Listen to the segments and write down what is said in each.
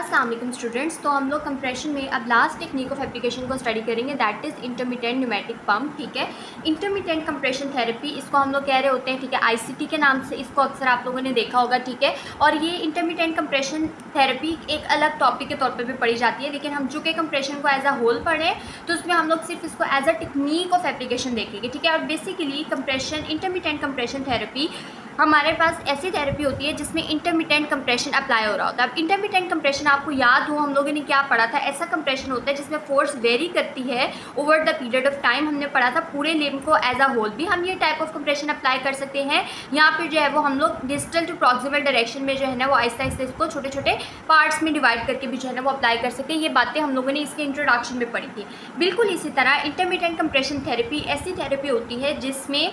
अस्सलाम वालेकुम स्टूडेंट्स। तो हम लोग कंप्रेशन में अब लास्ट टेक्निक ऑफ एप्लीकेशन को स्टडी करेंगे, that is intermittent pneumatic pump. ठीक है, इंटरमिटेंट कंप्रेशन थेरेपी इसको हम लोग कह रहे होते हैं। ठीक है, आईसीटी के नाम से इसको अक्सर आप लोगों ने देखा होगा। ठीक है, और ये इंटरमिटेंट कंप्रेशन थेरेपी एक अलग टॉपिक के तौर पर भी पढ़ी जाती है, लेकिन हम चूँकि कंप्रेशन को एज अ होल पढ़ें तो उसमें हम लोग सिर्फ इसको as a technique of application देखेंगे। ठीक है, और basically compression intermittent compression therapy हमारे पास ऐसी थेरेपी होती है जिसमें इंटरमिटेंट कंप्रेशन अप्लाई हो रहा होता है। अब इंटरमिटेंट कंप्रेशन आपको याद हो हम लोगों ने क्या पढ़ा था, ऐसा कंप्रेशन होता है जिसमें फोर्स वेरी करती है over the period of time. हमने पढ़ा था पूरे लिम्ब को एज अ होल भी हम ये टाइप ऑफ कंप्रेशन अप्लाई कर सकते हैं। यहाँ पर जो है वो हम लोग डिस्टल टू प्रॉक्सिमल डायरेक्शन में जो है ना वो आहिस्ता आहिस्ता इसको छोटे छोटे पार्ट्स में डिवाइड करके भी जो है ना वो अप्लाई कर सकते हैं। ये बातें हम लोगों ने इसके इंट्रोडक्शन में पढ़ी थी। बिल्कुल इसी तरह इंटरमिटेंट कंप्रेशन थेरेपी ऐसी थेरेपी होती है जिसमें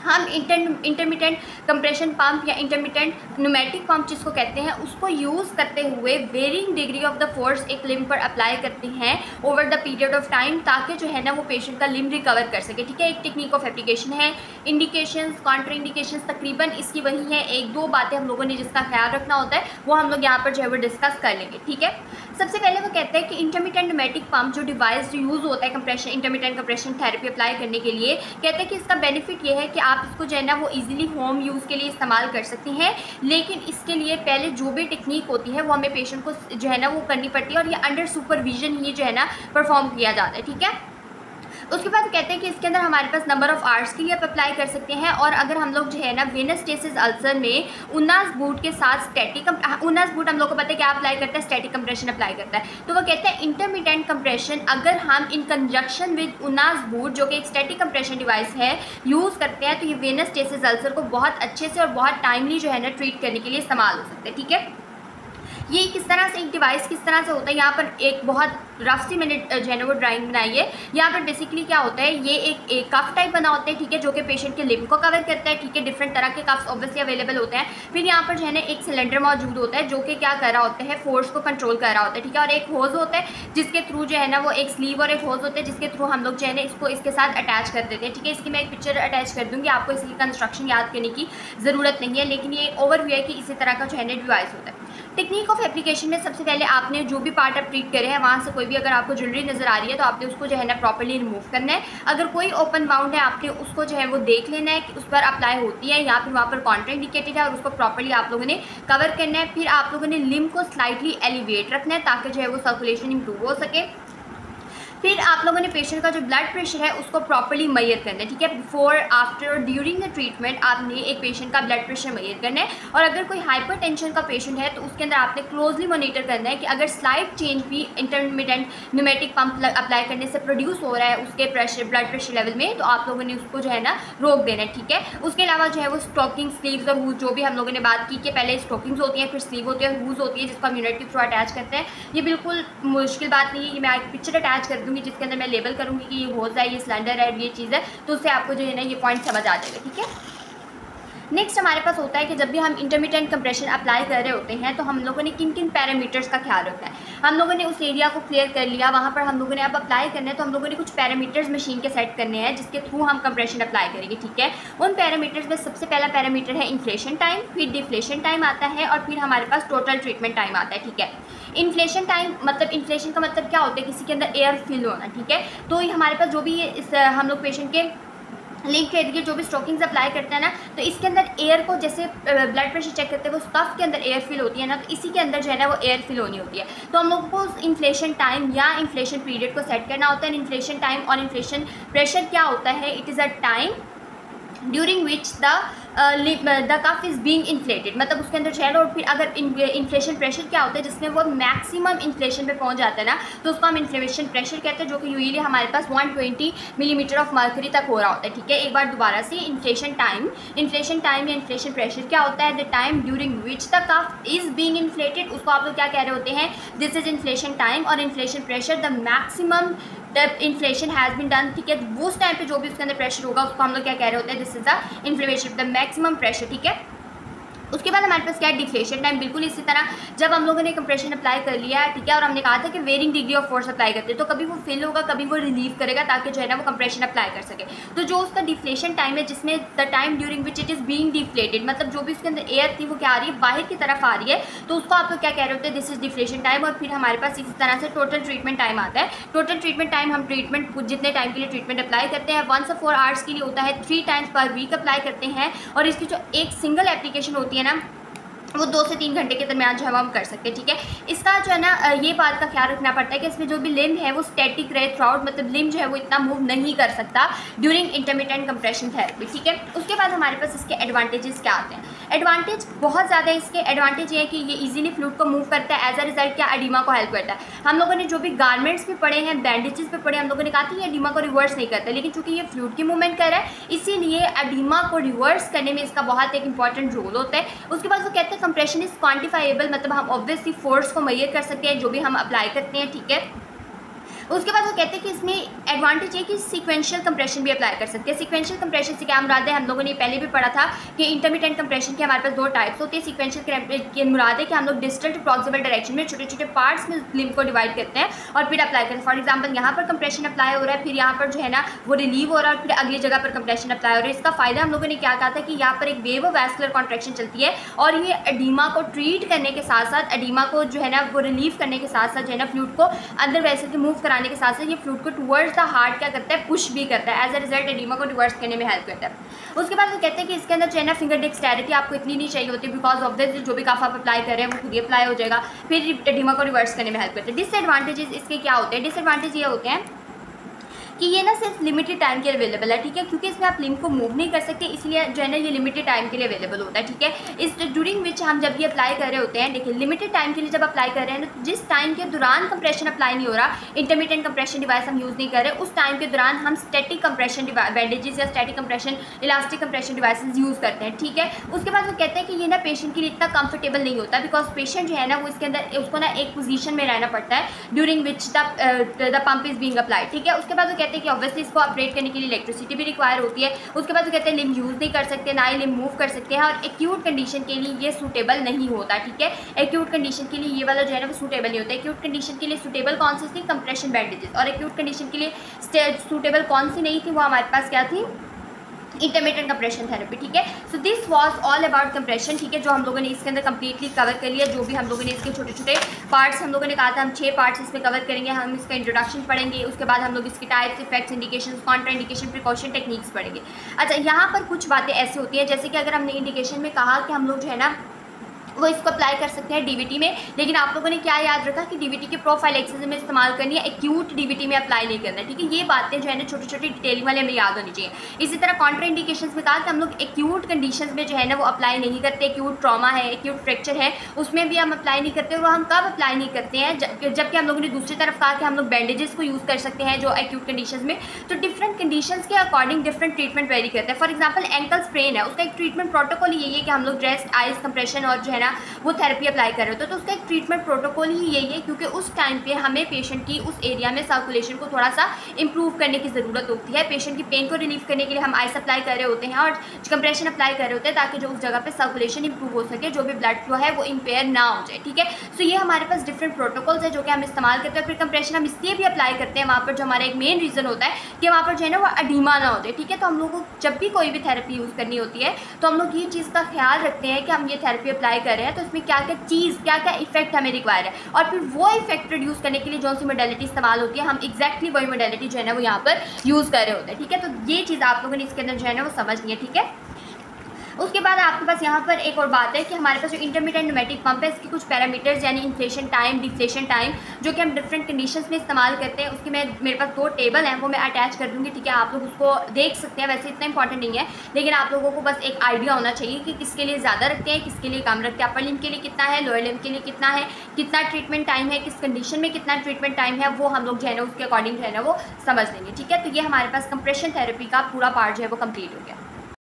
हम इंटरमिटेंट कंप्रेशन पंप या इंटरमिटेंट न्यूमेटिक पंप जिसको कहते हैं उसको यूज़ करते हुए varying degree of the force एक लिम्ब पर अप्लाई करते हैं over the period of time, ताकि जो है ना वो पेशेंट का लिम्ब रिकवर कर सके। ठीक है, एक टेक्निक ऑफ एप्लीकेशन है। इंडिकेशंस कॉन्ट्रा इंडिकेशंस तकरीबन इसकी वही है। एक दो बातें हम लोगों ने जिसका ख्याल रखना होता है वो हम लोग यहाँ पर जो है वो डिस्कस कर लेंगे। ठीक है, सबसे पहले वो कहते हैं कि इंटरमिटेंट न्यूमेटिक पंप जो डिवाइस यूज़ होता है compression intermittent compression therapy apply करने के लिए, कहते हैं कि इसका बेनिफिट ये है कि आप इसको जो है ना वो इजीली होम यूज़ के लिए इस्तेमाल कर सकते हैं, लेकिन इसके लिए पहले जो भी टेक्निक होती है वो हमें पेशेंट को जो है ना वो करनी पड़ती है और ये अंडर सुपरविजन ही जो है ना परफॉर्म किया जाता है। ठीक है, उसके बाद कहते हैं कि इसके अंदर हमारे पास नंबर ऑफ़ आवर्स के लिए आप अप्लाई कर सकते हैं। और अगर हम लोग जो है ना वेनस स्टेसिस अल्सर में उनास बूट के साथ स्टैटिक उनास बूट हम लोग को पता है क्या अप्लाई करता है, स्टैटिक कंप्रेशन अप्लाई करता है। तो वो कहते हैं इंटरमिटेंट कंप्रेशन अगर हम इन कंजक्शन विद उनास बूट जो कि एक स्टैटिक कंप्रेशन डिवाइस है यूज़ करते हैं तो ये वेनस स्टेसिस अल्सर को बहुत अच्छे से और बहुत टाइमली जो है ना ट्रीट करने के लिए इस्तेमाल हो सकते हैं। ठीक है, ये किस तरह से एक डिवाइस किस तरह से होता है, यहाँ पर एक बहुत रफ सी मैंने जो है ना वो ड्राइंग बनाई है। यहाँ पर बेसिकली क्या होता है, ये एक कफ टाइप बना होता है। ठीक है, जो कि पेशेंट के लिम्ब को कवर करता है। ठीक है, डिफरेंट तरह के कफ्स ऑब्वियसली अवेलेबल होते हैं। फिर यहाँ पर जो है ना एक सिलेंडर मौजूद होता है जो कि क्या कर रहा होता है, फोर्स को कंट्रोल कर रहा होता है। ठीक है, और एक होज होता है जिसके थ्रू जो है ना वो एक स्लीव और एक होज होते हैं जिसके थ्रू हम लोग जो है ना इसको इसके साथ अटैच कर देते हैं। ठीक है, इसकी मैं एक पिक्चर अटैच कर दूँगी, आपको इसकी कंस्ट्रक्शन याद करने की ज़रूरत नहीं है, लेकिन ये ओवरव्यू है कि इसी तरह का जो है ना डिवाइस होता है। टेक्निक ऑफ एप्लीकेशन में सबसे पहले आपने जो भी पार्ट आप ट्रीट करे हैं वहाँ से कोई भी अगर आपको ज्वेलरी नज़र आ रही है तो आपने उसको जो है ना प्रॉपर्ली रिमूव करना है। अगर कोई ओपन बाउंड है आपने उसको जो है वो देख लेना है कि उस पर अप्लाई होती है या फिर वहाँ पर कॉन्ट्रा इंडिकेटेड है और उसको प्रॉपर्ली आप लोगों ने कवर करना है। फिर आप लोगों ने लिम्ब को स्लाइटली एलिवेट रखना है ताकि जो है वो सर्कुलेशन इंप्रूव हो सके। फिर आप लोगों ने पेशेंट का जो ब्लड प्रेशर है उसको प्रॉपर्ली मेजर करना है। ठीक है, बिफोर आफ्टर और ड्यूरिंग द ट्रीटमेंट आपने एक पेशेंट का ब्लड प्रेशर मेजर करना है। और अगर कोई हाइपरटेंशन का पेशेंट है तो उसके अंदर आपने क्लोजली मॉनिटर करना है कि अगर स्लाइट चेंज भी इंटरमिटेंट न्यूमेटिक पंप अप्लाई करने से प्रोड्यूस हो रहा है उसके प्रेशर ब्लड प्रेशर लेवल में, तो आप लोगों ने उसको जो है ना रोक देना है। ठीक है, उसके अलावा जो है वो स्टॉकिंग स्लीव्स और हूज जो भी हम लोगों ने बात की कि पहले स्टॉकिंग्स होती हैं फिर स्लीव होती है हूज होती है जिसको हम यूनिट के थ्रू अटैच करते हैं। ये बिल्कुल मुश्किल बात नहीं है, ये मैं एक पिक्चर अटैच कर दूँगी जिसके अंदर मैं लेबल करूंगी कि ये होज है, ये सिलेंडर है, ये चीज़ है, तो उससे आपको जो है ना ये पॉइंट समझ आ जाएगा। ठीक है, नेक्स्ट हमारे पास होता है कि जब भी हम इंटरमिटेंट कंप्रेशन अप्लाई कर रहे होते हैं तो हम लोगों ने किन किन पैरामीटर्स का ख्याल रखना है। हम लोगों ने उस एरिया को क्लियर कर लिया, वहाँ पर हम लोगों ने अब अप्लाई करना है तो हम लोगों ने कुछ पैरामीटर्स मशीन के सेट करने हैं जिसके थ्रू हम कंप्रेशन अप्लाई करेंगे। ठीक है, उन पैरामीटर्स में सबसे पहला पैरामीटर है इन्फ्लेशन टाइम, फिर डिफ्लेशन टाइम आता है और फिर हमारे पास टोटल ट्रीटमेंट टाइम आता है। ठीक है, इन्फ्लेशन टाइम मतलब इन्फ्लेशन का मतलब क्या होता है, किसी के अंदर एयर फिल होना। ठीक है, तो हमारे पास जो भी इस हम लोग पेशेंट के लिंक के एरिया जो भी स्टॉकिंग्स अप्लाई करते हैं ना तो इसके अंदर एयर को जैसे ब्लड प्रेशर चेक करते हैं वो स्कफ के अंदर एयर फिल होती है ना, तो इसी के अंदर जो है ना वो एयर फिल होनी होती है। तो हम लोगों को उस इन्फ्लेशन टाइम या इन्फ्लेशन पीरियड को सेट करना होता है। इन्फ्लेशन टाइम और इन्फ्लेशन प्रेशर क्या होता है, it is a time during which the cuff is being inflated, मतलब उसके अंदर शेल। और फिर अगर इन्फ्लेशन प्रेशर क्या होता है जिसमें वो मैक्सिमम इन्फ्लेशन पे पहुंच जाता है ना तो उसको हम इन्फ्लेशन प्रेशर कहते हैं, जो कि यूजुअली हमारे पास 120 मिलीमीटर ऑफ मर्करी तक हो रहा होता है। ठीक है, एक बार दोबारा से इन्फ्लेशन टाइम या इन्फ्लेशन प्रेशर क्या होता है, the time during which the cuff is being inflated, उसको आप लोग क्या कह रहे होते हैं, दिस इज इन्फ्लेशन टाइम। और इन्फ्लेशन प्रेशर द मैक्सिमम जब इन्फ्लेशन हैज़ बिन डन। ठीक है, उस टाइम पे जो भी उसके अंदर प्रेशर होगा उसको हम लोग क्या कह रहे होते हैं, this is the inflammation the maximum pressure. ठीक है, उसके बाद हमारे पास क्या है, डिफ्लेशन टाइम। बिल्कुल इसी तरह जब हम लोगों ने कंप्रेशन अप्लाई कर लिया है, ठीक है, और हमने कहा था कि varying degree of force apply करते हैं, तो कभी वो फिल होगा, कभी वो रिलीव करेगा, ताकि जो है ना वो कंप्रेशन अप्लाई कर सके। तो जो उसका डिफ्लेशन टाइम है, जिसमें the time during which it is being deflated, मतलब जो भी उसके अंदर एयर थी वो क्या आ रही है, बाहर की तरफ आ रही है, तो उसको आप लोग क्या कह रहे होते हैं, दिस इज डिफ्लेशन टाइम। और फिर हमारे पास इसी तरह से टोटल ट्रीटमेंट टाइम आता है। टोटल ट्रीटमेंट टाइम, हम ट्रीटमेंट जितने टाइम के लिए ट्रीटमेंट अप्लाई करते हैं, 1 से 4 आवर्स के लिए होता है, 3 टाइम्स पर वीक अप्लाई करते हैं। और इसकी जो एक सिंगल एप्लीकेशन होती है ना, वो 2 से 3 घंटे के दरमियान जो है हम कर सकते हैं, ठीक है। इसका जो है ना ये बात का ख्याल रखना पड़ता है कि इसमें जो भी लिम्ब है वो स्टैटिक रहे थ्रू आउट, मतलब लिम्ब जो है वो इतना मूव नहीं कर सकता ड्यूरिंग इंटरमिटेंट कंप्रेशन थेरेपी, ठीक है। उसके बाद हमारे पास इसके एडवांटेजेस क्या आते हैं। एडवांटेज बहुत ज़्यादा है इसके। एडवांटेज ये है कि ये इजीली फ्लूइड को मूव करता है, एज अ रिजल्ट क्या, एडिमा को हेल्प करता है। हम लोगों ने जो भी गारमेंट्स पे पढ़े हैं, बैंडेजेस पे पढ़े, हम लोगों ने कहा था ये एडिमा को रिवर्स नहीं करता, लेकिन चूंकि ये फ्लूइड की मूवमेंट कर रहा है, इसीलिए एडिमा को रिवर्स करने में इसका बहुत एक इंपॉर्टेंट रोल होता है। उसके बाद वो कहते हैं कंप्रेशन इज क्वांटिफाइबल, मतलब हम ऑब्वियसली फोर्स को मेजर कर सकते हैं जो भी हम अप्लाई करते हैं, ठीक है। उसके बाद वो कहते हैं कि इसमें एडवांटेज है कि सीक्वेंशियल कंप्रेशन भी अप्लाई कर सकते हैं। सीक्वेंशियल कंप्रेशन से क्या मुराद है, हम लोगों ने पहले भी पढ़ा था कि इंटरमिटेंट कंप्रेशन के हमारे पास 2 टाइप्स होते हैं। सीक्वेंशियल की मुराद है कि हम लोग डिस्टल टू प्रॉक्सिमल डायरेक्शन में छोटे छोटे पार्ट्स में लिम्ब को डिवाइड करते हैं और फिर अप्लाई करते हैं। फॉर एग्जाम्पल यहाँ पर कंप्रेशन अप्लाई हो रहा है, फिर यहाँ पर जो है ना वो रिलीव हो रहा है, और फिर अगली जगह पर कंप्रेशन अप्लाई हो रहा है। इसका फायदा हम लोगों ने क्या कहा था कि यहाँ पर एक वेव ऑफ वैस्कुलर कॉन्ट्रैक्शन चलती है, और ये एडिमा को ट्रीट करने के साथ साथ, एडिमा को जो है ना वो रिलीव करने के साथ साथ जो है ना फ्लूइड को अंदर वैसे के मूव कराने के साथ साथ ये को टुवर्ड्स द हार्ट क्या करता है, पुश भी करता है, एज अ रिजल्ट एडिमा को रिवर्स करने में हेल्प करता है। उसके बाद वो कहते हैं कि इसके अंदर चाइना फिंगर डेक्सटेरिटी आपको इतनी नहीं चाहिए होती, बिकॉज ऑफ दिस जो भी काफ आप अप्लाई कर रहे हैं वो खुद ही अप्लाई हो जाएगा, फिर एडिमा को रिवर्स करने में हेल्प करता है। डिसएडवांटेजेस इसके क्या होते हैं, डिसएडवांटेज ये होते हैं कि ये ना सिर्फ लिमिटेड टाइम के लिए अवेलेबल है, ठीक है, क्योंकि इसमें आप लिम्ब को मूव नहीं कर सकते, इसलिए जो है ना ये लिमिटेड टाइम के लिए अवेलेबल होता है, ठीक है। इस ड्यूरिंग विच हम जब ये अप्लाई कर रहे होते हैं, देखिए लिमिटेड टाइम के लिए जब अप्लाई कर रहे हैं ना, जिस टाइम के दौरान कंप्रेशन अप्लाई नहीं हो रहा, इंटरमिटेंट कंप्रेशन डिवाइस हम यूज़ नहीं कर रहे, उस टाइम के दौरान हम स्टैटिक कंप्रेशन बैंडेजेस या static compression, elastic compression devices use करते हैं, ठीक है। उसके बाद वो कहते हैं कि ये ना पेशेंट के लिए इतना कंफर्टेबल नहीं होता, बिकॉज पेशेंट जो है ना वो इसके अंदर उसको ना एक पोजीशन में रहना पड़ता है during which the pump is being applied, ठीक है। उसके बाद वो कहते हैं कि ऑब्वियसली इसको ऑपरेट करने के लिए इलेक्ट्रिसिटी भी रिक्वायर होती है। उसके बाद वो कहते हैं लिम्ब यूज़ नहीं कर सकते, ना ही लिम्ब मूव कर सकते हैं, और एक्यूट कंडीशन के लिए ये सूटेबल नहीं होता, ठीक है। एक्यूट कंडीशन के लिए ये वाला जो है ना वो सूटेबल नहीं होता। एक्यूट कंडीशन के लिए सूटेबल कौन सी थी, कंप्रेशन बैंडेजेस, और एक्यूट कंडीशन के लिए सूटेबल कौन सी नहीं थी, वो हमारे पास क्या थी, इंटरमिटेंट कंप्रेशन थेरेपी, ठीक है। So this was all about compression, ठीक है, जो हम लोगों ने इसके अंदर कंप्लीटली कवर कर लिया। जो भी हम लोगों ने इसके छोटे छोटे पार्ट्स हम लोगों ने कहा था, हम 6 पार्ट्स इसमें कवर करेंगे। हम इसका इंट्रोडक्शन पढ़ेंगे, उसके बाद हम लोग इसके types, effects, indication, Contra indication, precaution techniques पढ़ेंगे। अच्छा, यहाँ पर कुछ बातें ऐसी होती हैं, जैसे कि अगर हमने इंडिकेशन में कहा कि हम लोग जो है ना वो इसको अप्लाई कर सकते हैं डीवीटी में, लेकिन आप लोगों ने क्या याद रखा कि डीवीटी के प्रोफाइलेक्सिस में इस्तेमाल करनी है, एक्यूट डीवीटी में अप्लाई नहीं करना है, ठीक है। ये बातें जो है ना छोटी छोटी डिटेलिंग वाले हमें याद होनी चाहिए। इसी तरह कॉन्ट्रा इंडिकेशंस में कहा कि हम लोग एक्यूट कंडीशंस में जो है ना वो अप्लाई नहीं करते। एक्यूट ट्रॉमा है, एक्यूट फ्रैक्चर है, उसमें भी हम अप्लाई नहीं करते। और वो हम कब अप्लाई नहीं करते हैं, जबकि हम लोगों ने दूसरी तरफ कहा कि हम लोग बैंडेजेस को यूज़ कर सकते हैं जो एक्यूट कंडीशंस में। तो डिफरेंट कंडीशंस के अकॉर्डिंग डिफरेंट ट्रीटमेंट वेरी करते हैं। फॉर एग्जाम्पल एंकल स्प्रेन है, उसका एक ट्रीटमेंट प्रोटोकॉल यही है कि हम लोग रेस्ट, आइस कंप्रेशन और जो है ना वो थेरेपी अप्लाई कर रहे हो, तो उसका एक ट्रीटमेंट प्रोटोकॉल ही यही है, क्योंकि उस टाइम पे हमें पेशेंट की उस एरिया में सर्कुलेशन को थोड़ा सा इंप्रूव करने की ज़रूरत होती है। पेशेंट की पेन को रिलीव करने के लिए हम आइस अप्लाई कर रहे होते हैं और कंप्रेशन अप्लाई कर रहे होते हैं, ताकि जो उस जगह पे सर्कुलेशन इंप्रूव हो सके, जो भी ब्लड फ्लो है वो इम्पेयर ना हो जाए, ठीक है। सो ये हमारे पास डिफरेंट प्रोटोकॉल्स है जो कि हम इस्तेमाल करते हैं। फिर कंप्रेशन हम इसलिए भी अप्लाई करते हैं वहाँ पर जो हमारा एक मेन रीज़न होता है कि वहाँ पर जो है ना वो एडिमा ना हो जाए, ठीक है। तो हम लोग को जब भी कोई भी थेरेपी यूज़ करनी होती है तो हम लोग ये चीज़ का ख्याल रखते हैं कि हम ये थेरेपी अप्लाई कर रहे हैं तो इसमें क्या क्या चीज़, क्या क्या इफेक्ट हमें रिक्वायर है, और फिर वो इफेक्ट प्रोड्यूस करने के लिए जो सी मोडेलिटी इस्तेमाल होती है, हम एक्जैक्टली वही मोडेलिटी जो है ना वो यहाँ पर यूज़ कर रहे होते हैं, ठीक है। तो ये चीज़ आप लोगों ने इसके अंदर जो है ना वो समझनी है, ठीक है। उसके बाद आपके पास यहाँ पर एक और बात है कि हमारे पास जो इंटरमिटेंट न्यूमेटिक पंप है इसके कुछ पैरामीटर्स यानी इन्फ्लेशन टाइम, डिफ्लेशन टाइम, जो कि हम डिफरेंट कंडीशंस में इस्तेमाल करते हैं, उसकी मेरे पास 2 टेबल हैं, वो मैं अटैच कर दूँगी, ठीक है। आप लोग उसको देख सकते हैं, वैसे इतना इंपॉर्टेंट नहीं है, लेकिन आप लोगों को बस एक आइडिया होना चाहिए कि किसके लिए ज़्यादा रखते हैं, किसके लिए कम रखते हैं, अपर लिम्ब के लिए कितना है, लोअर लिम्ब के लिए कितना है, कितना ट्रीटमेंट टाइम है, किस कंडीशन में कितना ट्रीटमेंट टाइम है, वो हम लोग जो है ना उसके अकॉर्डिंग जो है ना वो समझ लेंगे, ठीक है। तो ये हमारे पास कंप्रेशन थेरेपी का पूरा पार्ट जो है वो कंप्लीट हो गया।